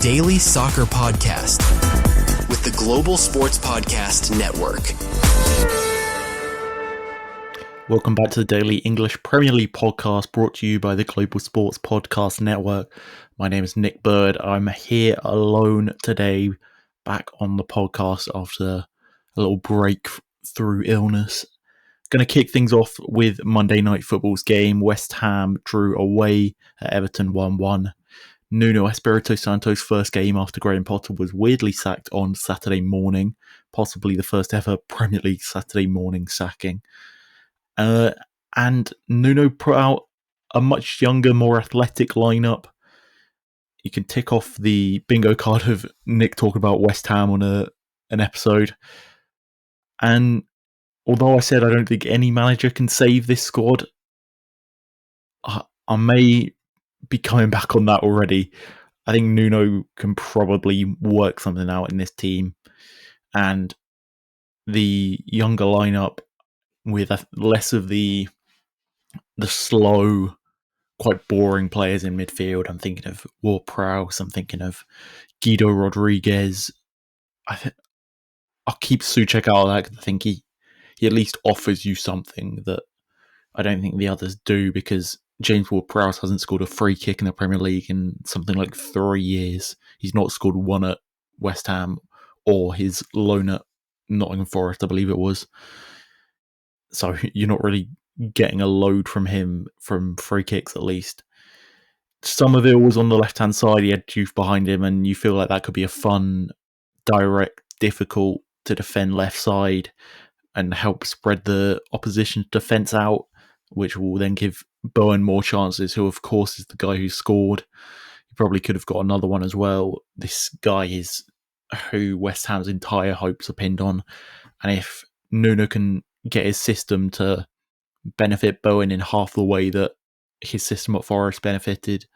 daily soccer podcast with the Global Sports Podcast Network. Welcome back to the Daily English Premier League podcast brought to you by the Global Sports Podcast Network. My name is Nick Bird. I'm here alone today, back on the podcast after a little break through illness. Going to kick things off with Monday Night Football's game. West Ham drew away at Everton 1-1. Nuno Espirito Santo's first game after Graham Potter was weirdly sacked on Saturday morning, possibly the first ever Premier League Saturday morning sacking. And Nuno put out a much younger, more athletic lineup. You can tick off the bingo card of Nick talking about West Ham on an episode. And although I said I don't think any manager can save this squad, I may be coming back on that already. I think Nuno can probably work something out in this team. And the younger lineup with less of the slow, quite boring players in midfield. I'm thinking of Ward-Prowse. I'm thinking of Guido Rodriguez. I'll keep Souček out of that because I think he at least offers you something that I don't think the others do, because James Ward-Prowse hasn't scored a free kick in the Premier League in something like 3 years. He's not scored one at West Ham or his loan at Nottingham Forest, I believe it was. So you're not really getting a load from him from free kicks, at least. Somerville was on the left-hand side. He had Juve behind him, and you feel like that could be a fun, direct, difficult to defend left side and help spread the opposition's defence out, which will then give Bowen more chances, who of course is the guy who scored. He probably could have got another one as well. This guy is who West Ham's entire hopes are pinned on. And if Nuno can get his system to benefit Bowen in half the way that his system at Forest benefited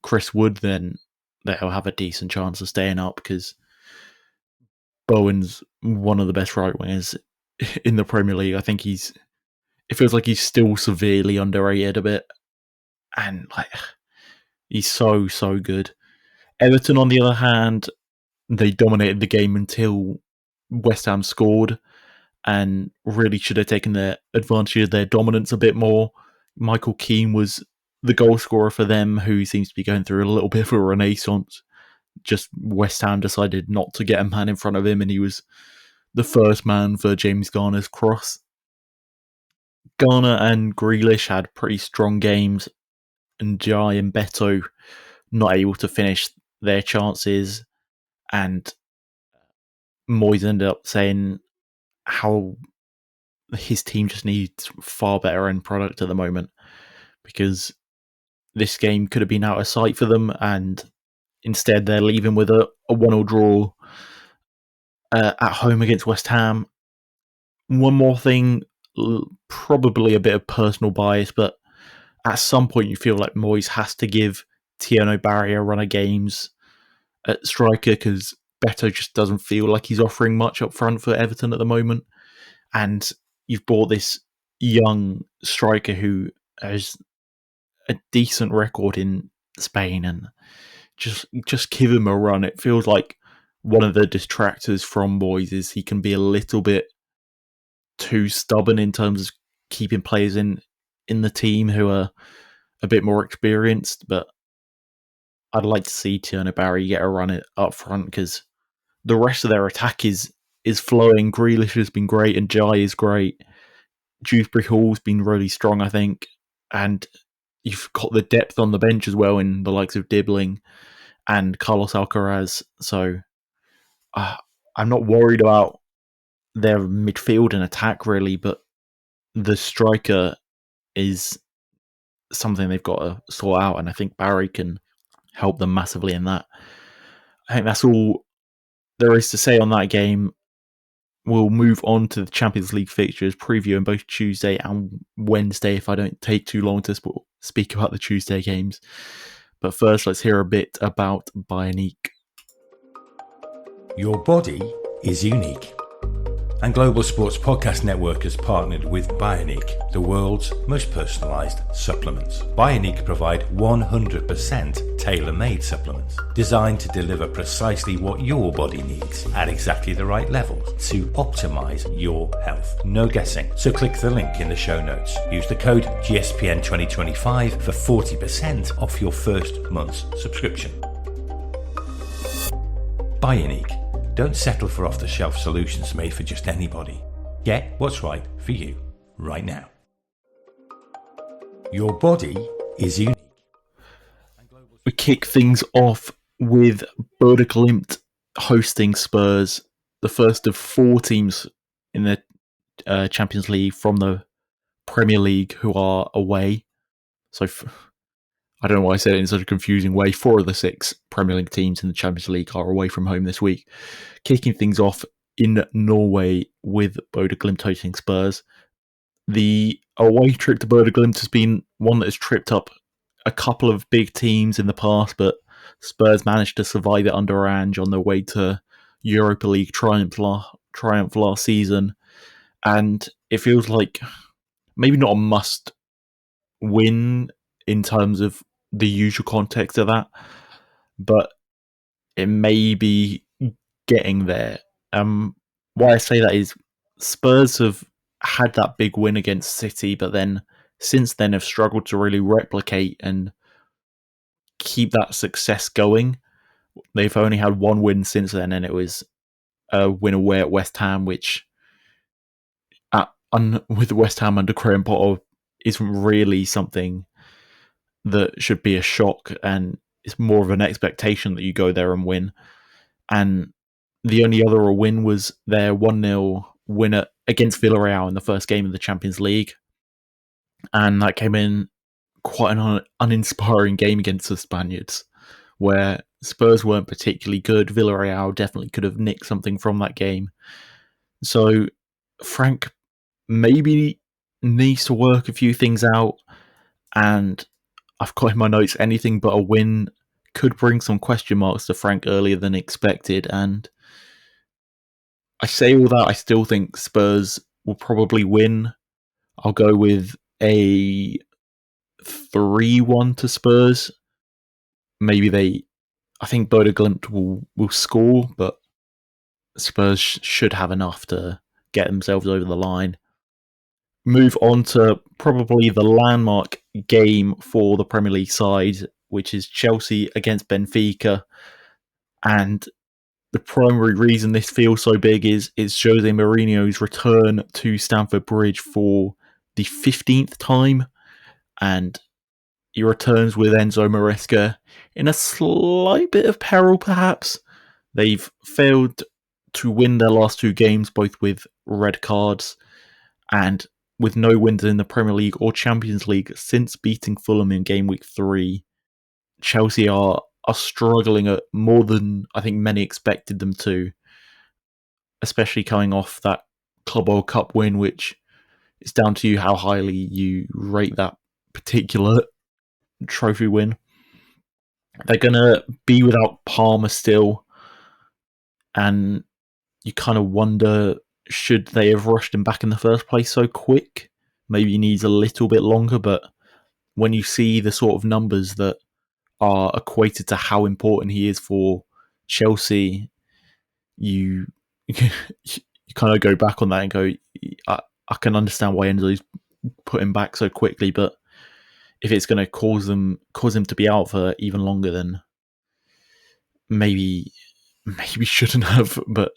Chris Wood, then they'll have a decent chance of staying up, because Bowen's one of the best right wingers in the Premier League. I think it feels like he's still severely underrated a bit, and he's so good. Everton, on the other hand, they dominated the game until West Ham scored, and really should have taken their advantage of their dominance a bit more. Michael Keane was the goal scorer for them, who seems to be going through a little bit of a renaissance. Just West Ham decided not to get a man in front of him, and he was the first man for James Garner's cross. Garner and Grealish had pretty strong games, and Jai and Beto not able to finish their chances, and Moyes ended up saying how his team just needs far better end product at the moment, because this game could have been out of sight for them, and instead they're leaving with a 1-1 draw at home against West Ham. One more thing, probably a bit of personal bias, but at some point you feel like Moyes has to give Tiano Barri a run of games at striker, because Beto just doesn't feel like he's offering much up front for Everton at the moment. And you've bought this young striker who has a decent record in Spain, and just give him a run. It feels like one of the detractors from Moyes is he can be a little bit too stubborn in terms of keeping players in the team who are a bit more experienced. But I'd like to see Tiano Barri get a run up front, because the rest of their attack is flowing. Grealish has been great, and Jai is great. Dewsbury Hall's been really strong, I think. And you've got the depth on the bench as well in the likes of Dibbling and Carlos Alcaraz. So I'm not worried about their midfield and attack, really, but the striker is something they've got to sort out, and I think Barry can help them massively in that. I think that's all there is to say on that game. We'll move on to the Champions League fixtures, previewing both Tuesday and Wednesday, if I don't take too long to speak about the Tuesday games. But first, let's hear a bit about Bioniq. Your body is unique. And Global Sports Podcast Network has partnered with Bioniq, the world's most personalised supplements. Bioniq provide 100% tailor-made supplements designed to deliver precisely what your body needs at exactly the right levels to optimise your health. No guessing. So click the link in the show notes. Use the code GSPN2025 for 40% off your first month's subscription. Bioniq. Don't settle for off-the-shelf solutions made for just anybody. Get what's right for you right now. Your body is unique. We kick things off with Böder Glimt hosting Spurs, the first of 4 teams in the Champions League from the Premier League who are away. So I don't know why I said it in such a confusing way. 4 of the 6 Premier League teams in the Champions League are away from home this week. Kicking things off in Norway with Böder Glimt hosting Spurs. The away trip to Böder Glimt has been one that has tripped up a couple of big teams in the past, but Spurs managed to survive it under Ange on their way to Europa League triumph last season. And it feels like maybe not a must win in terms of the usual context of that, but it may be getting there. Why I say that is Spurs have had that big win against City, but then since then have struggled to really replicate and keep that success going. They've only had 1 win since then, and it was a win away at West Ham, which with West Ham under Graham Potter isn't really something that should be a shock, and it's more of an expectation that you go there and win. And the only other win was their 1-0 winner against Villarreal in the first game of the Champions League. And that came in quite an uninspiring game against the Spaniards, where Spurs weren't particularly good. Villarreal definitely could have nicked something from that game. So Frank maybe needs to work a few things out, and I've got in my notes anything but a win could bring some question marks to Frank earlier than expected. And I say all that, I still think Spurs will probably win. I'll go with a 3-1 to Spurs. I think Böder Glimt will score, but Spurs should have enough to get themselves over the line. Move on to probably the landmark game for the Premier League side, which is Chelsea against Benfica. And the primary reason this feels so big is Jose Mourinho's return to Stamford Bridge for the 15th time. And he returns with Enzo Maresca in a slight bit of peril, perhaps. They've failed to win their last 2 games, both with red cards, and with no wins in the Premier League or Champions League since beating Fulham in game week 3. Chelsea are struggling at more than I think many expected them to, especially coming off that Club World Cup win, which is down to you how highly you rate that particular trophy win. They're going to be without Palmer still, and you kind of wonder, should they have rushed him back in the first place so quick? Maybe he needs a little bit longer, but when you see the sort of numbers that are equated to how important he is for Chelsea, you kind of go back on that and go, I can understand why Enzo's put him back so quickly, but if it's going to cause him to be out for even longer, then maybe shouldn't have. But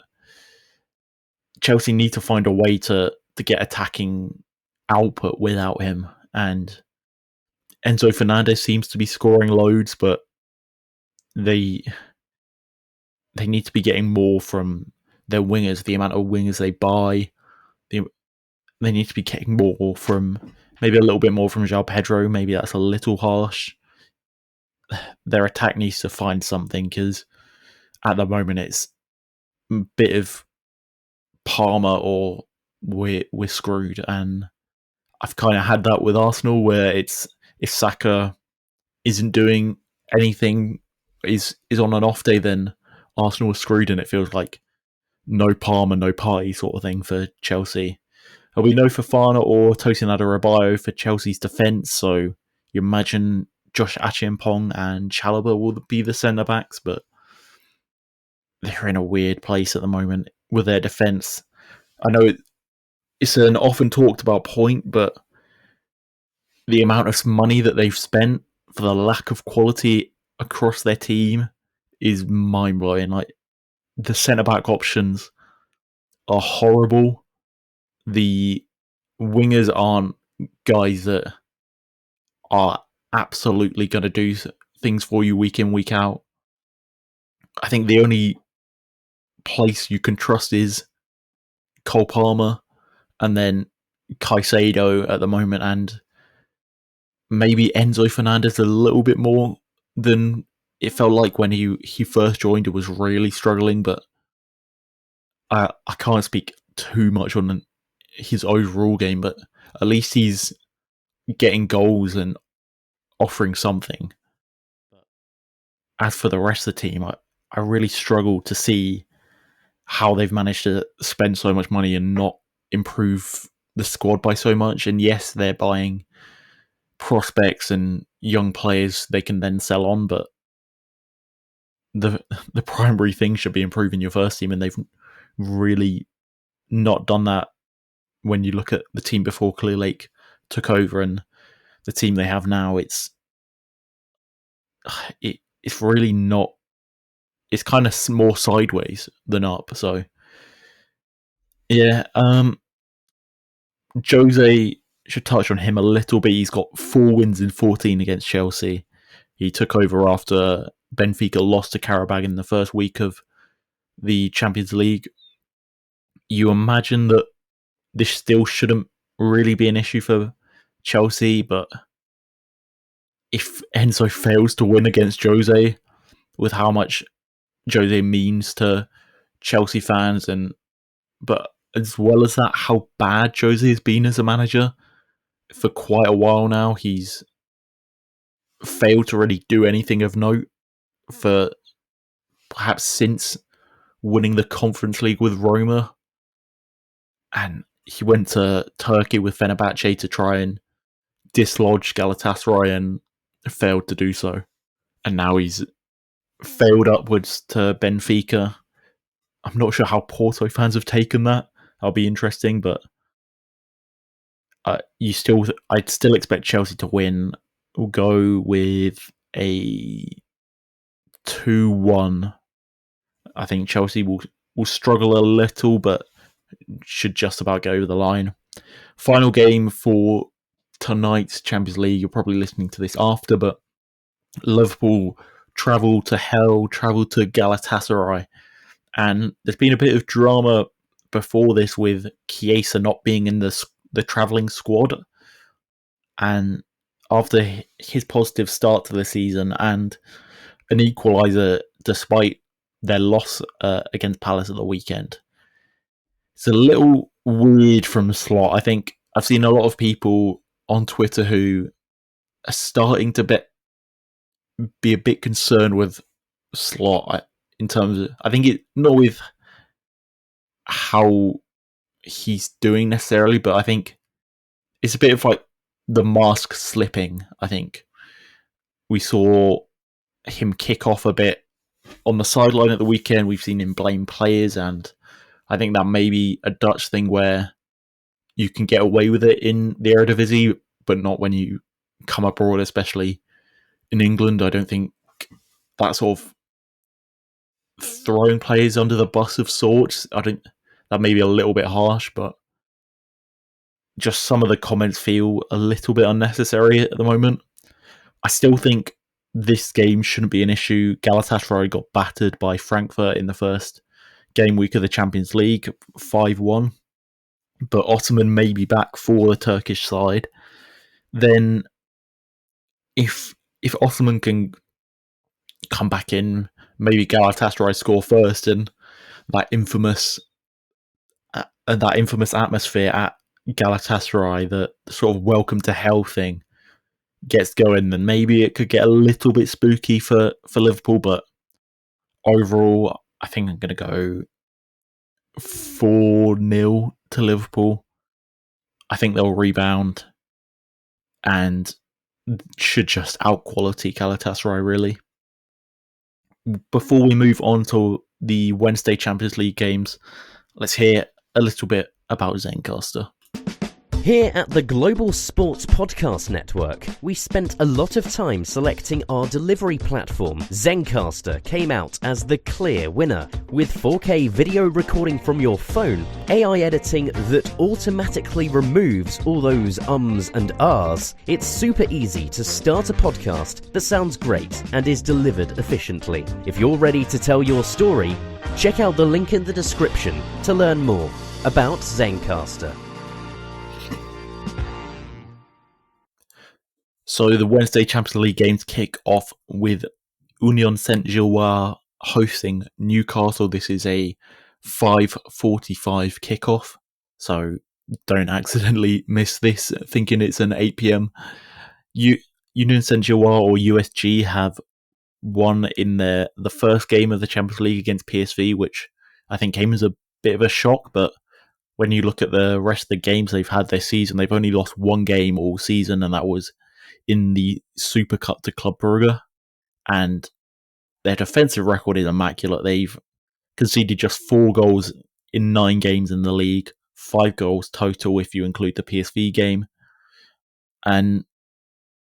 Chelsea need to find a way to get attacking output without him. And Enzo Fernandez seems to be scoring loads, but they need to be getting more from their wingers. The amount of wingers they buy, they need to be getting more from, maybe a little bit more from João Pedro. Maybe that's a little harsh. Their attack needs to find something, because at the moment it's a bit of Palmer or we're screwed. And I've kind of had that with Arsenal, where it's, if Saka isn't doing anything, is on an off day, then Arsenal are screwed, and it feels like no Palmer, no party sort of thing for Chelsea. We know Fofana or Tosin Adarabioyo for Chelsea's defence, so you imagine Josh Achiampong and Chalobah will be the centre-backs, but they're in a weird place at the moment with their defence. I know it's an often talked about point, but the amount of money that they've spent for the lack of quality across their team is mind-blowing. Like, the centre-back options are horrible. The wingers aren't guys that are absolutely going to do things for you week in, week out. I think the only place you can trust is Cole Palmer and then Caicedo at the moment, and maybe Enzo Fernandez a little bit more than it felt like when he first joined. It was really struggling, but I can't speak too much on his overall game, but at least he's getting goals and offering something. As for the rest of the team, I really struggle to see how they've managed to spend so much money and not improve the squad by so much. And yes, they're buying prospects and young players they can then sell on, but the primary thing should be improving your first team, and they've really not done that. When you look at the team before Clear Lake took over and the team they have now, it's really not. It's kind of more sideways than up. So yeah, Jose, should touch on him a little bit. He's got 4 wins in 14 against Chelsea. He took over after Benfica lost to Karabag in the first week of the Champions League. You imagine that this still shouldn't really be an issue for Chelsea, but if Enzo fails to win against Jose, with how much Jose means to Chelsea fans, but as well as that, how bad Jose has been as a manager for quite a while now. He's failed to really do anything of note for perhaps since winning the Conference League with Roma, and he went to Turkey with Fenerbahce to try and dislodge Galatasaray and failed to do so. And now he's failed upwards to Benfica. I'm not sure how Porto fans have taken that. That'll be interesting, but I'd still expect Chelsea to win. We'll go with a 2-1. I think Chelsea will struggle a little, but should just about go over the line. Final game for tonight's Champions League. You're probably listening to this after, but Liverpool travel to hell, travel to Galatasaray. And there's been a bit of drama before this with Chiesa not being in the travelling squad. And after his positive start to the season and an equaliser despite their loss against Palace at the weekend, it's a little weird from Slot. I think I've seen a lot of people on Twitter who are starting to be a bit concerned with Slot in terms of, I think it not with how he's doing necessarily, but I think it's a bit of like the mask slipping. I think we saw him kick off a bit on the sideline at the weekend. We've seen him blame players, and I think that may be a Dutch thing where you can get away with it in the Eredivisie, but not when you come abroad, especially in England. I don't think that sort of throwing players under the bus of sorts, that may be a little bit harsh, but just some of the comments feel a little bit unnecessary at the moment. I still think this game shouldn't be an issue. Galatasaray got battered by Frankfurt in the first game week of the Champions League, 5-1. But Ottoman may be back for the Turkish side. Then if Ottoman can come back in, maybe Galatasaray score first, and that infamous atmosphere at Galatasaray, the sort of welcome to hell thing, gets going, then maybe it could get a little bit spooky for Liverpool. But overall, I think I'm going to go 4-0 to Liverpool. I think they'll rebound and should just out-quality Galatasaray, really. Before we move on to the Wednesday Champions League games, let's hear a little bit about Zencastr. Here at the Global Sports Podcast Network, we spent a lot of time selecting our delivery platform. Zencastr came out as the clear winner, with 4K video recording from your phone, AI editing that automatically removes all those ums and ahs. It's super easy to start a podcast that sounds great and is delivered efficiently. If you're ready to tell your story, check out the link in the description to learn more about Zencastr. So the Wednesday Champions League games kick off with Union Saint-Gilwell hosting Newcastle. This is a 5:45 kickoff, so don't accidentally miss this thinking it's an 8 p.m. Union Saint-Gilwell or USG have won in the first game of the Champions League against PSV, which I think came as a bit of a shock, but when you look at the rest of the games they've had this season, they've only lost one game all season, and that was in the Super Cup to Club Brugge, and their defensive record is immaculate. They've conceded just 4 goals in 9 games in the league, 5 goals total if you include the PSV game. And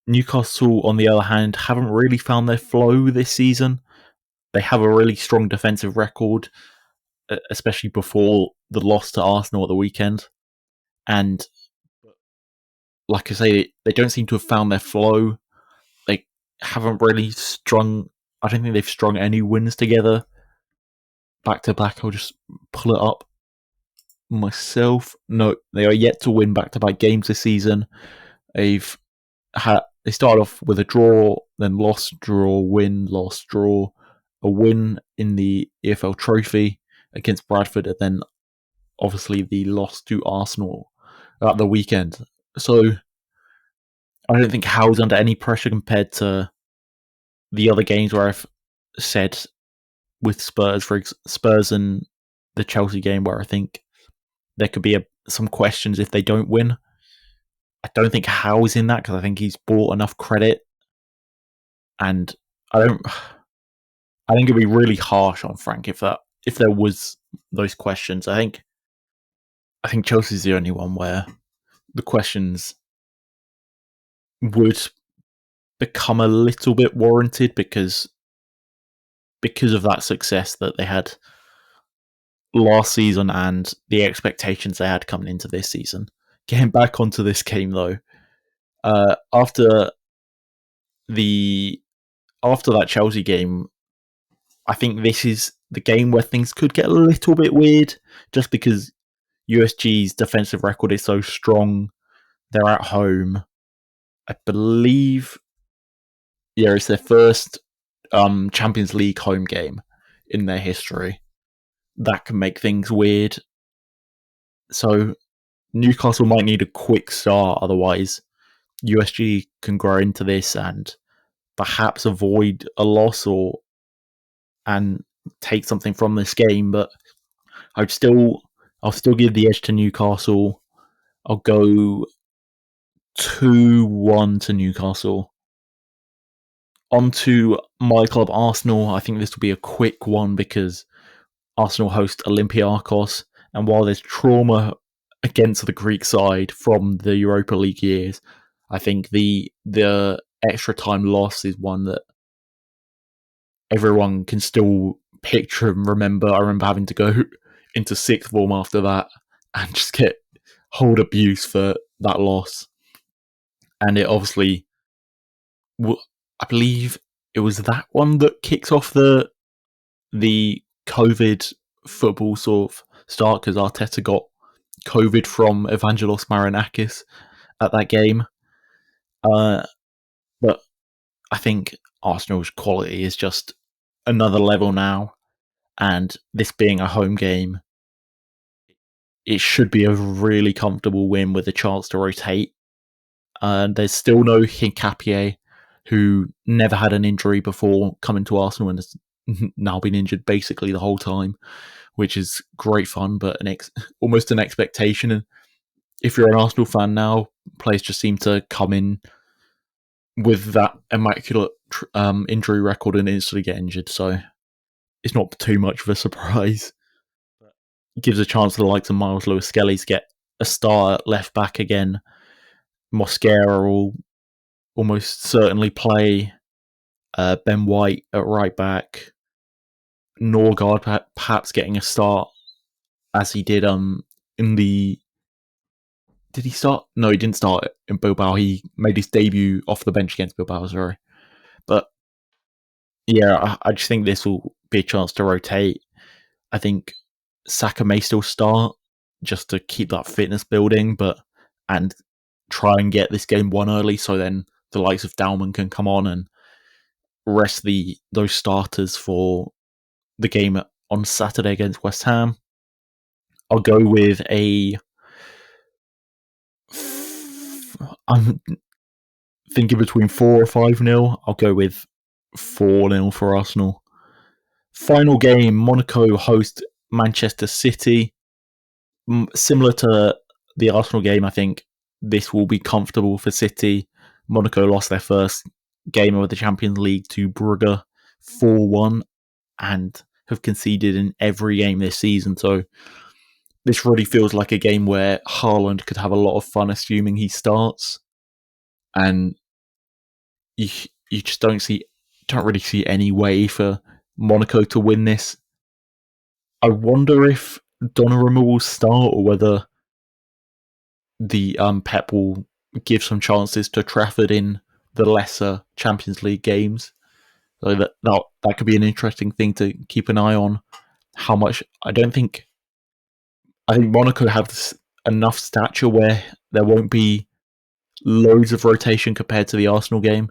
Newcastle, on the other hand, haven't really found their flow this season. They have a really strong defensive record, especially before the loss to Arsenal at the weekend. And like I say, they don't seem to have found their flow. They haven't really I don't think they've strung any wins together back to back. I'll just pull it up myself. No, they are yet to win back to back games this season. They started off with a draw, then lost, draw, win, lost, draw, a win in the EFL Trophy against Bradford, and then obviously the loss to Arsenal at the weekend. So I don't think Howe's under any pressure compared to the other games where I've said with Spurs and the Chelsea game, where I think there could be some questions if they don't win. I don't think Howe is in that because I think he's bought enough credit, and I think it'd be really harsh on Frank if there was those questions. I think Chelsea's the only one where the questions would become a little bit warranted because of that success that they had last season and the expectations they had coming into this season. Getting back onto this game though, after that Chelsea game, I think this is the game where things could get a little bit weird, just because USG's defensive record is so strong. They're at home. I believe, it's their first Champions League home game in their history. That can make things weird. So Newcastle might need a quick start, otherwise USG can grow into this and perhaps avoid a loss and take something from this game. But I'll still give the edge to Newcastle. I'll go 2-1 to Newcastle. On to my club, Arsenal. I think this will be a quick one because Arsenal host Olympiacos, and while there's trauma against the Greek side from the Europa League years, I think the extra time loss is one that everyone can still picture and remember. I remember having to go into sixth form after that and just get hold abuse for that loss. And it obviously, I believe it was that one that kicks off the COVID football sort of start, because Arteta got COVID from Evangelos Marinakis at that game. But I think Arsenal's quality is just another level now, and this being a home game, it should be a really comfortable win with a chance to rotate. There's still no Hincapié, who never had an injury before coming to Arsenal and has now been injured basically the whole time, which is great fun, but almost an expectation. And if you're an Arsenal fan now, players just seem to come in with that immaculate injury record and instantly get injured. So it's not too much of a surprise. It gives a chance to the likes of Miles Lewis-Skelly to get a start at left back again. Mosquera will almost certainly play. Ben White at right back. Norgard perhaps getting a start as he did in the... Did he start? No, he didn't start in Bilbao. He made his debut off the bench against Bilbao, sorry. But yeah, I just think this will be a chance to rotate. I think Saka may still start just to keep that fitness building, and try and get this game won early, so then the likes of Dalman can come on and rest those starters for the game on Saturday against West Ham. I'll go with I'm thinking between 4 or 5-0. I'll go with 4-0 for Arsenal. Final game, Monaco host Manchester City. Similar to the Arsenal game, I think this will be comfortable for City. Monaco lost their first game of the Champions League to Brugge 4-1 and have conceded in every game this season. So this really feels like a game where Haaland could have a lot of fun, assuming he starts. And you just don't really see any way for Monaco to win this. I wonder if Donnarumma will start or whether the Pep will give some chances to Trafford in the lesser Champions League games. So that could be an interesting thing to keep an eye on. How much? I think Monaco have enough stature where there won't be loads of rotation compared to the Arsenal game,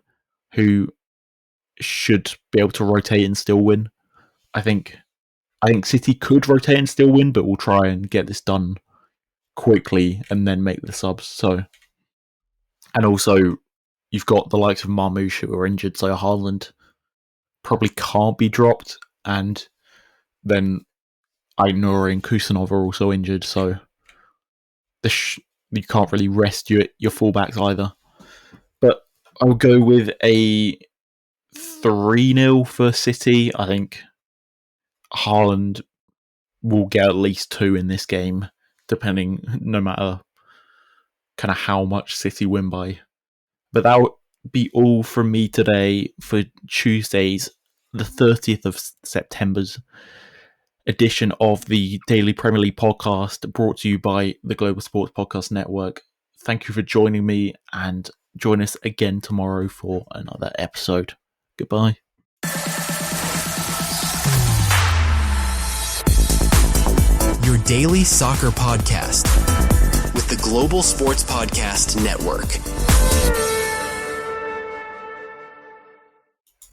who should be able to rotate and still win. I think City could rotate and still win, but we'll try and get this done quickly and then make the subs. So, and also you've got the likes of Marmoush who are injured, so Haaland probably can't be dropped, and then Aït-Nouri and Kusanov are also injured, so you can't really rest your fullbacks either. But I'll go with a 3-0 for City. I think Haaland will get at least 2 in this game, depending, no matter kind of how much City win by. But that would be all from me today for Tuesday's, the 30th of September's edition of the Daily Premier League podcast, brought to you by the Global Sports Podcast Network. Thank you for joining me, and join us again tomorrow for another episode. Goodbye. Your daily soccer podcast with the Global Sports Podcast Network.